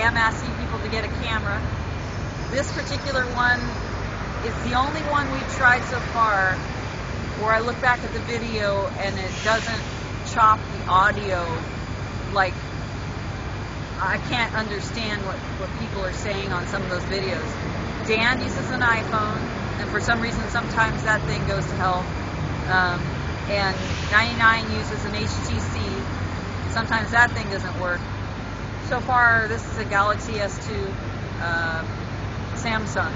am asking people to get a camera. This particular one is the only one we've tried so far where I look back at the video and it doesn't chop the audio. Like, I can't understand what people are saying on some of those videos. Dan uses an iPhone, and for some reason sometimes that thing goes to hell. And 99 uses an HTC. Sometimes that thing doesn't work. So far, this is a Galaxy S2 Samsung.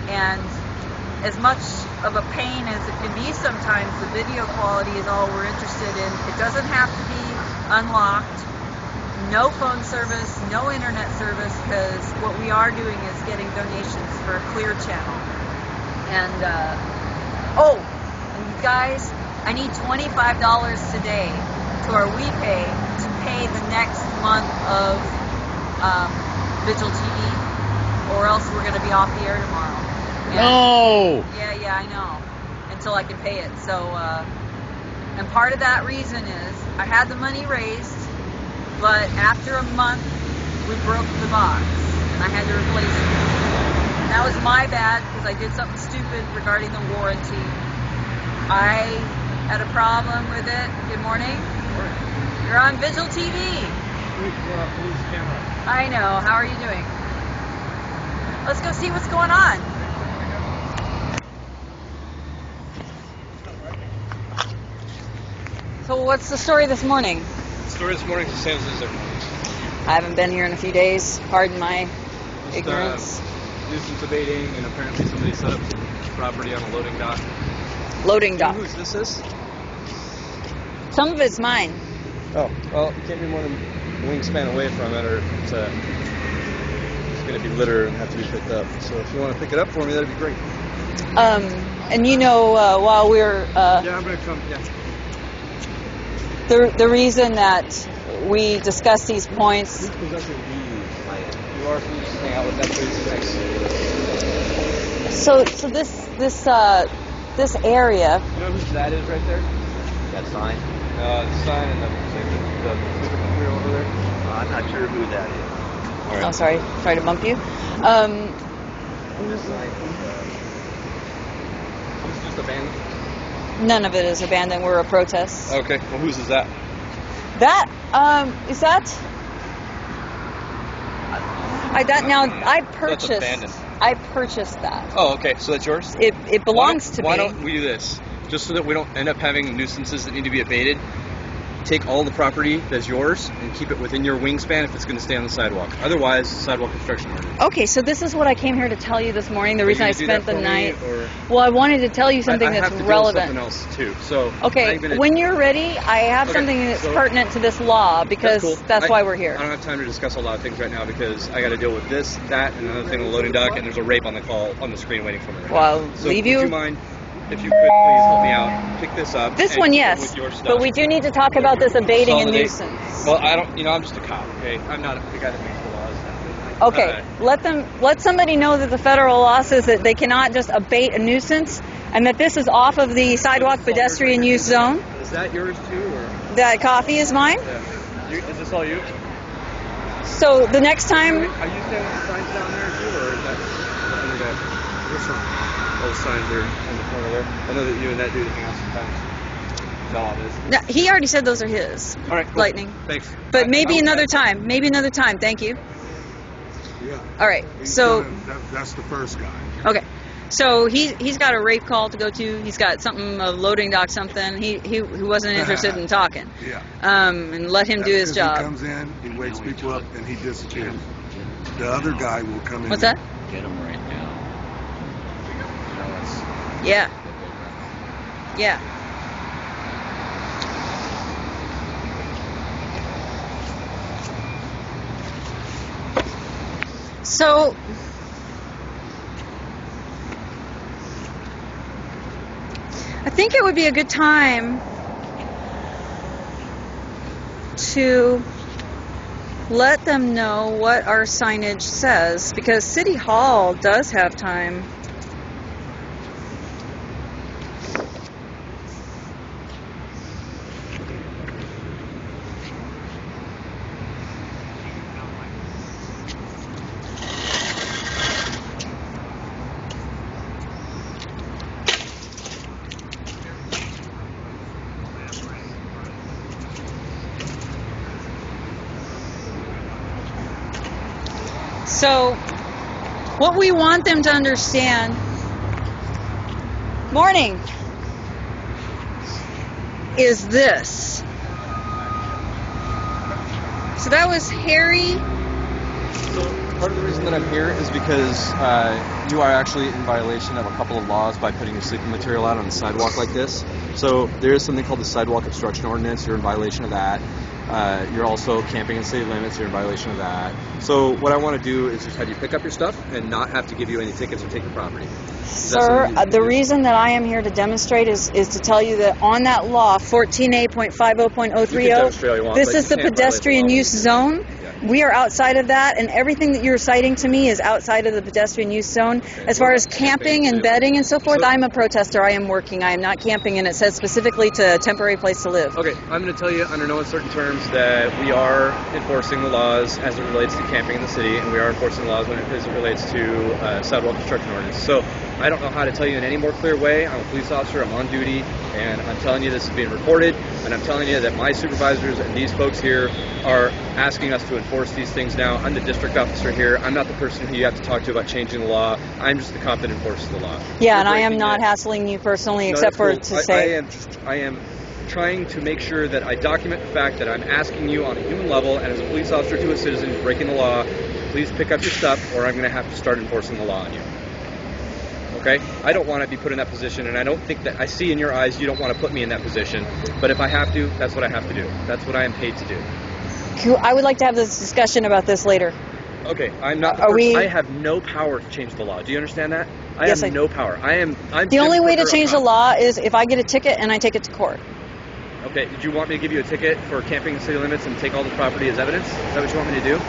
And as much of a pain as it can be sometimes, the video quality is all we're interested in. It doesn't have to be unlocked. No phone service, no internet service, because what we are doing is getting donations for a Clear channel. And, and you guys, I need $25 today to our WePay to pay the next month of Vigil TV, or else we're going to be off the air tomorrow. And no! Yeah, I know. Until I can pay it. So, and part of that reason is I had the money raised, but after a month we broke the box and I had to replace it. And that was my bad because I did something stupid regarding the warranty. I had a problem with it. Good morning. You're on Vigil TV. Who's camera? I know. How are you doing? Let's go see what's going on. So what's the story this morning? The story this morning is Sam's loser. I haven't been here in a few days. Pardon my ignorance. Nuisance abating, and apparently somebody set up some property on a loading dock. Loading dock. Do you know whose this is? Some of it's mine. Oh, well, you can't be more than a wingspan away from it, or it's going to be litter and have to be picked up. So if you want to pick it up for me, that'd be great. And you know, while we're yeah, I'm going to come. Yeah. The reason that we discuss these points. Who's possessing you are, please hang out with that, please. Thanks. So this area. You know whose that is right there? That sign? The sign and the computer over there. I'm not sure who that is. All right. Oh, sorry to bump you. This sign. It's just abandoned. None of it is abandoned. We're a protest. Okay. Well, whose is that? That is that. I purchased. That's abandoned. I purchased that. Oh, okay. So that's yours? It belongs to me. Why don't we do this? Just so that we don't end up having nuisances that need to be abated, take all the property that's yours and keep it within your wingspan if it's going to stay on the sidewalk. Otherwise, sidewalk construction ordinance. Okay, so this is what I came here to tell you this morning. The reason I spent the night. Or Well, I wanted to tell you something that's relevant. I have to do something else too. So okay, when you're ready, I have something that's pertinent to this law because that's why we're here. I don't have time to discuss a lot of things right now because I got to deal with this, that, and another thing on the loading dock, and there's a rape on the call on the screen waiting for me. Well, I'll so leave you. Would you mind? If you could, please help me out. Pick this up. This one, yes. With your stuff. But we do need to talk about this abating a nuisance. Well, I don't. I'm just a cop. Okay, I'm not the guy that makes the laws. Okay, let somebody know that the federal law says that they cannot just abate a nuisance, and that this is off of the sidewalk pedestrian use zone. Is that yours too, or? That coffee is mine. Yeah. Is this all you? So the next time. Are you standing the signs down there too, or is that? This one. Those signs are in the corner there. I know that you and that dude hang out sometimes. No, it is. No, he already said those are his. All right. Cool. Lightning. Thanks. But maybe another time. Maybe another time. Thank you. Yeah. All right. That's the first guy. Okay. So he's got a rape call to go to. He's got something, a loading dock something. He wasn't interested in talking. Yeah. And let him do his job. He comes in, he wakes people up, and he disappears. The other guy will come in. What's that? Get him right now. Yeah. Yeah. So I think it would be a good time to let them know what our signage says, because City Hall does have time. So, what we want them to understand, morning, is this. So that was Harry. So part of the reason that I'm here is because you are actually in violation of a couple of laws by putting your sleeping material out on the sidewalk like this. So there is something called the sidewalk obstruction ordinance. You're in violation of that. You're also camping in city limits. You're in violation of that. So what I want to do is just have you pick up your stuff and not have to give you any tickets or take your property. Sir, the reason that I am here to demonstrate is to tell you that on that law, 14A.50.030, this is the pedestrian use zone. We are outside of that, and everything that you're citing to me is outside of the pedestrian use zone. As far as camping and bedding and so forth, I'm a protester. I am working. I am not camping, and it says specifically to a temporary place to live. Okay, I'm going to tell you under no uncertain terms that we are enforcing the laws as it relates to camping in the city, and we are enforcing the laws as it relates to sidewalk obstruction ordinance. So I don't know how to tell you in any more clear way. I'm a police officer. I'm on duty, and I'm telling you this is being recorded, and I'm telling you that my supervisors and these folks here are asking us to enforce these things now. I'm the district officer here. I'm not the person who you have to talk to about changing the law. I'm just the cop that enforces the law. Yeah, and I am not hassling you personally, except for to say... I am trying to make sure that I document the fact that I'm asking you on a human level and as a police officer to a citizen who's breaking the law, please pick up your stuff or I'm going to have to start enforcing the law on you. Okay? I don't want to be put in that position, and I don't think that I see in your eyes you don't want to put me in that position, but if I have to, that's what I have to do. That's what I am paid to do. I would like to have this discussion about this later. Okay, I'm not the person. I have no power to change the law. Do you understand that? I have no power. I'm the only way to change the law is if I get a ticket and I take it to court. Okay, did you want me to give you a ticket for camping in city limits and take all the property as evidence? Is that what you want me to do?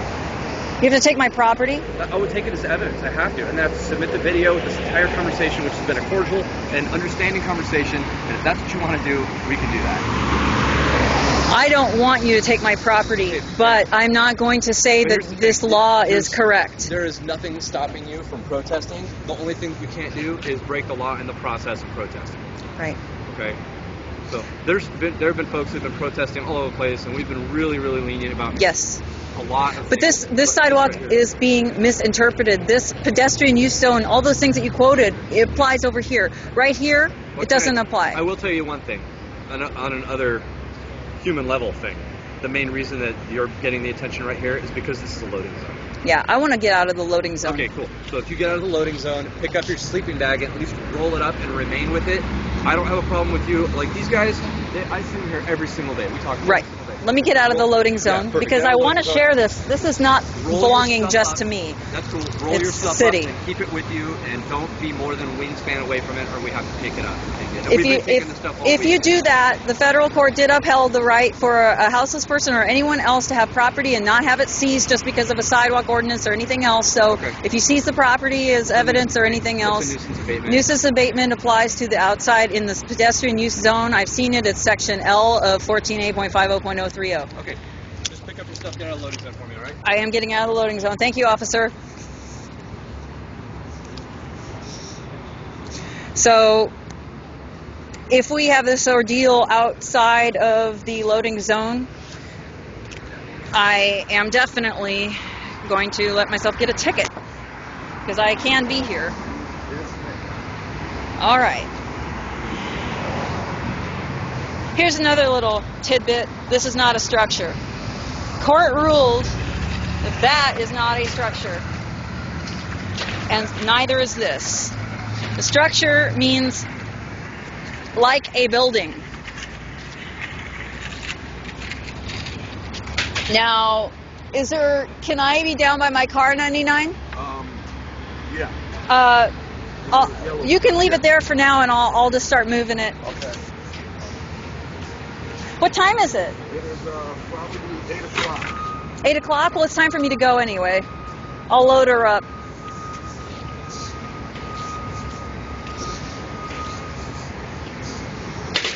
You have to take my property? I would take it as evidence. I have to. And I have to submit the video of this entire conversation, which has been a cordial and understanding conversation. And if that's what you want to do, we can do that. I don't want you to take my property, but I'm not going to say that this law is correct. There is nothing stopping you from protesting. The only thing you can't do is break the law in the process of protesting. Right. Okay? So there have been folks who have been protesting all over the place, and we've been really, really lenient about a lot of But things. this sidewalk is being misinterpreted. This pedestrian use zone, all those things that you quoted, it applies over here. Right here, it doesn't apply. I will tell you one thing, on another human level thing. The main reason that you're getting the attention right here is because this is a loading zone. Yeah, I want to get out of the loading zone. Okay, cool. So if you get out of the loading zone, pick up your sleeping bag, at least roll it up and remain with it. I don't have a problem with you. Like these guys, I see them here every single day. We talk right. Let me get out of the loading zone because I want to share this. This is not belonging just to me. That's cool. Roll your stuff up and keep it with you, and don't be more than a wingspan away from it, or we have to pick it up. If you do that, the federal court did upheld the right for a houseless person or anyone else to have property and not have it seized just because of a sidewalk ordinance or anything else. So if you seize the property as evidence or anything else, nuisance abatement applies to the outside in the pedestrian use zone. I've seen it. It's section L of 14A.50.030. Okay, just pick up your stuff, get out of the loading zone for me, all right? I am getting out of the loading zone. Thank you, officer. So, if we have this ordeal outside of the loading zone, I am definitely going to let myself get a ticket because I can be here. All right. Here's another little tidbit. This is not a structure. Court ruled that that is not a structure, and neither is this. The structure means like a building. Now, can I be down by my car 99? Yeah. You can leave it there for now, and I'll just start moving it. Okay. What time is it? It is probably 8 o'clock. 8 o'clock? Well, it's time for me to go anyway. I'll load her up.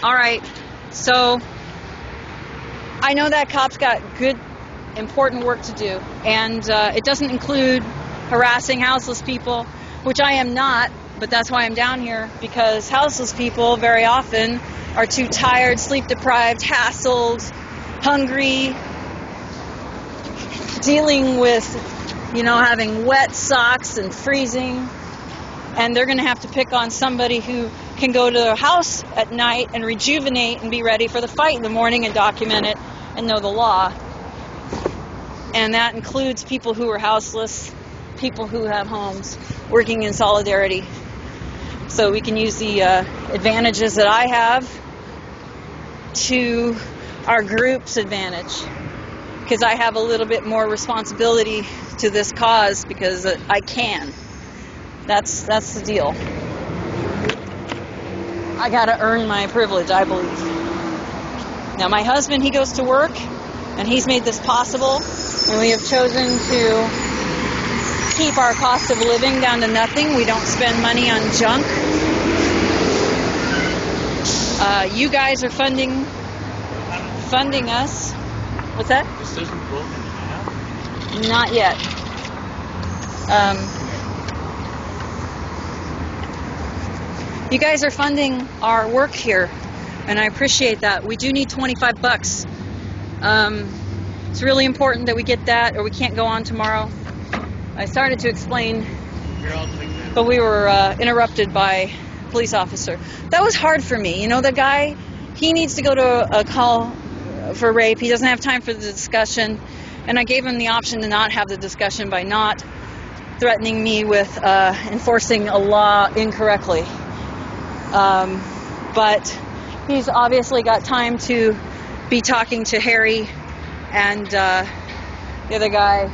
All right. So, I know that cop's got good, important work to do. And it doesn't include harassing houseless people, which I am not, but that's why I'm down here, because houseless people very often are too tired, sleep-deprived, hassled, hungry, dealing with you know, having wet socks and freezing. And they're going to have to pick on somebody who can go to their house at night and rejuvenate and be ready for the fight in the morning and document it and know the law. And that includes people who are houseless, people who have homes, working in solidarity. So we can use the advantages that I have to our group's advantage, because I have a little bit more responsibility to this cause because I can. That's the deal. I gotta earn my privilege, I believe. Now my husband, he goes to work, and he's made this possible, and we have chosen to keep our cost of living down to nothing. We don't spend money on junk. You guys are funding us. What's that? This isn't broken in half? Not yet. You guys are funding our work here, and I appreciate that. We do need $25. It's really important that we get that, or we can't go on tomorrow. I started to explain, but we were interrupted by a police officer. That was hard for me. You know, the guy, he needs to go to a call for rape. He doesn't have time for the discussion, and I gave him the option to not have the discussion by not threatening me with enforcing a law incorrectly. But he's obviously got time to be talking to Harry and the other guy